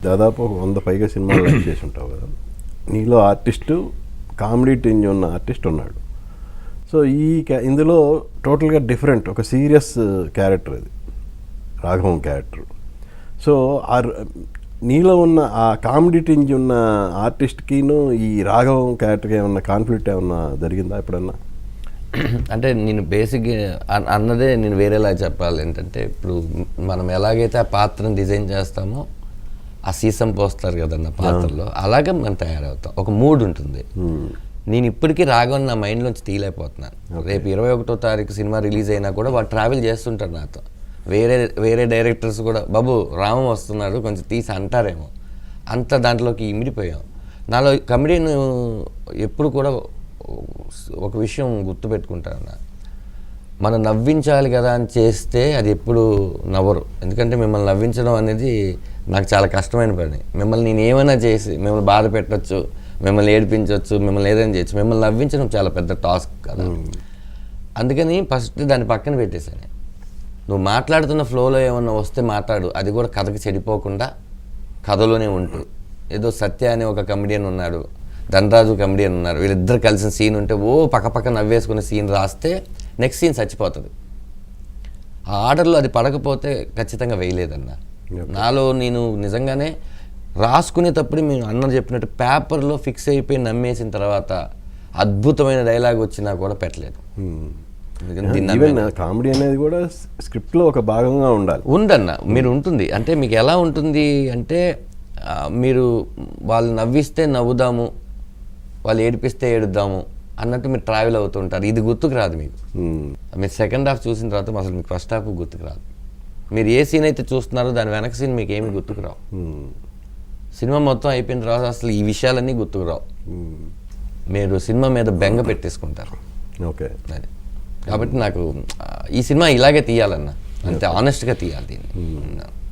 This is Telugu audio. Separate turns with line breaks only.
దాదాపు ఒక 100 పైగా సినిమాలు లైక్ చేసి ఉంటావు కదా. నీలో ఆర్టిస్టు కామెడీ టింజ్ ఉన్న ఆర్టిస్ట్ ఉన్నాడు. సో ఇందులో టోటల్గా డిఫరెంట్, ఒక సీరియస్ క్యారెక్టర్ ఇది రాఘవం క్యారెక్టర్. సో నీలో ఉన్న ఆ కామెడీ టింజ్ ఉన్న ఆర్టిస్ట్కిను ఈ రాఘవం క్యారెక్టర్కి ఏమన్నా కాన్ఫ్లిక్ట్ ఏమన్నా జరిగిందా ఎప్పుడన్నా?
అంటే నేను బేసిక్గా అన్నదే నేను వేరేలా చెప్పాలి. ఏంటంటే ఇప్పుడు మనం ఎలాగైతే ఆ పాత్రను డిజైన్ చేస్తామో, ఆ సీసం పోస్తారు కదన్న పాత్రలో, అలాగే మనం తయారవుతాం. ఒక మూడ్ ఉంటుంది. నేను ఇప్పటికీ రాఘవన్ నా మైండ్లోంచి తీయలేకపోతున్నాను. రేపు 21వ తారీఖు సినిమా రిలీజ్ అయినా కూడా వాడు ట్రావెల్ చేస్తుంటారు నాతో. వేరే డైరెక్టర్స్ కూడా బాబు రామం వస్తున్నాడు కొంచెం తీసి అంటారేమో, అంత దాంట్లోకి ఇమిడిపోయాం. నాలో కమెడీని ఎప్పుడు కూడా ఒక విషయం గుర్తుపెట్టుకుంటాను, మనం నవ్వించాలి కదా అని చేస్తే అది ఎప్పుడు నవ్వరు. ఎందుకంటే మిమ్మల్ని నవ్వించడం అనేది నాకు చాలా కష్టమైన పని. మిమ్మల్ని నేను ఏమైనా చేసి మిమ్మల్ని బాధ పెట్టచ్చు, మిమ్మల్ని ఏడిపించవచ్చు, మిమ్మల్ని ఏదైనా చేయొచ్చు. మిమ్మల్ని నవ్వించడం చాలా పెద్ద టాస్క్ కదా. అందుకని ఫస్ట్ దాన్ని పక్కన పెట్టేశాను. నువ్వు మాట్లాడుతున్న ఫ్లోలో ఏమన్నా వస్తే మాట్లాడు, అది కూడా కథకి చెడిపోకుండా కథలోనే ఉంటూ. ఏదో సత్య అనే ఒక కమెడియన్ ఉన్నాడు, ధనరాజు కమెడియన్ ఉన్నారు, వీళ్ళిద్దరు కలిసిన సీన్ ఉంటే పక్క నవ్వేసుకునే సీన్ రాస్తే నెక్స్ట్ సీన్ చచ్చిపోతుంది. ఆ ఆర్డర్లో అది పడకపోతే ఖచ్చితంగా వేయలేదన్న. నాలో నేను నిజంగానే రాసుకునేటప్పుడు మేము అన్న చెప్పినట్టు పేపర్లో ఫిక్స్ అయిపోయి నమ్మేసిన తర్వాత అద్భుతమైన డైలాగ్ వచ్చినా కూడా పెట్టలేదు.
కామెడీ అనేది కూడా స్క్రిప్ట్లో ఒక భాగంగా
ఉండన్న. మీరు ఉంటుంది అంటే మీకు ఎలా ఉంటుంది అంటే, మీరు వాళ్ళు నవ్విస్తే నవ్వుదాము, వాళ్ళు ఏడిపిస్తే ఏడుద్దాము అన్నట్టు మీరు ట్రావెల్ అవుతుంటారు. ఇది గుర్తుకు రాదు మీకు. మీరు సెకండ్ హాఫ్ చూసిన తర్వాత అసలు మీకు ఫస్ట్ హాఫ్ గుర్తుకు రాదు. మీరు ఏ సీన్ అయితే చూస్తున్నారో దాని వెనక సీన్ మీకు ఏమి గుర్తుకు రావు. సినిమా మొత్తం అయిపోయిన తర్వాత అసలు ఈ విషయాలన్నీ గుర్తుకు రావు. మీరు సినిమా మీద బెంగ పెట్టేసుకుంటారు.
ఓకే,
కాబట్టి నాకు ఈ సినిమా ఇలాగే తీయాలన్నా, అంతే ఆనెస్ట్గా తీయాలి దీన్ని.